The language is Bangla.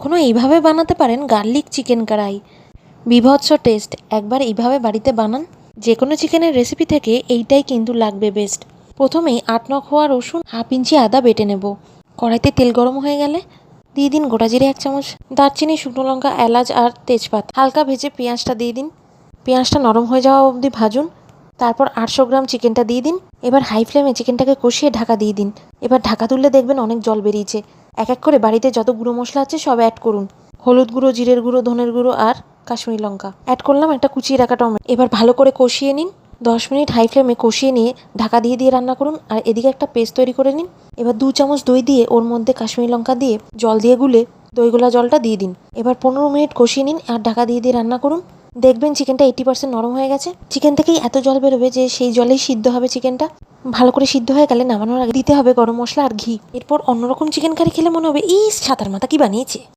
কখনো এইভাবে বানাতে পারেন গার্লিক চিকেন কড়াই, বীভৎস টেস্ট। একবার এইভাবে বাড়িতে বানান। যে কোনো চিকেনের রেসিপি থেকে এইটাই কিন্তু লাগবে বেস্ট। প্রথমেই 8-9 কোয়া রসুন, হাফ ইঞ্চি আদা বেটে নেব। কড়াইতে তেল গরম হয়ে গেলে দিয়ে দিন গোটা জিরে 1 চামচ, দারচিনি, শুকনো লঙ্কা, এলাচ আর তেজপাতা। হালকা ভেজে পেঁয়াজটা দিয়ে দিন। পেঁয়াজটা নরম হয়ে যাওয়া অবধি ভাজুন। তারপর 800 গ্রাম চিকেনটা দিয়ে দিন। এবার হাই ফ্লেমে চিকেনটাকে কষিয়ে ঢাকা দিয়ে দিন। এবার ঢাকা তুললে দেখবেন অনেক জল বেরিয়েছে। এক এক করে বাড়িতে যত গুঁড়ো মশলা আছে সব অ্যাড করুন। হলুদ গুঁড়ো, জিরের গুঁড়ো, ধনের গুঁড়ো আর কাশ্মীরি লঙ্কা অ্যাড করলাম, একটা কুচিয়ে রাখা টমেটো। এবার ভালো করে কষিয়ে নিন। 10 মিনিট হাই ফ্লেমে কষিয়ে নিয়ে ঢাকা দিয়ে দিয়ে রান্না করুন। আর এদিকে একটা পেস্ট তৈরি করে নিন। এবার 2 চামচ দই দিয়ে ওর মধ্যে কাশ্মীরি লঙ্কা দিয়ে জল দিয়ে গুলে দই গোলা জলটা দিয়ে দিন। এবার 15 মিনিট কষিয়ে নিন আর ঢাকা দিয়ে দিয়ে রান্না করুন। দেখবেন চিকেনটা 80% নরম হয়ে গেছে। চিকেন থেকেই এত জল বেরোবে যে সেই জলেই সিদ্ধ হবে চিকেনটা। ভালো করে সিদ্ধ হয়ে গেলে নামানোর আগে দিতে হবে গরম মশলা আর ঘি। এরপর অন্যরকম চিকেন কারি খেলে মনে হবে ইস ছাতার মাথা কি বানিয়েছে।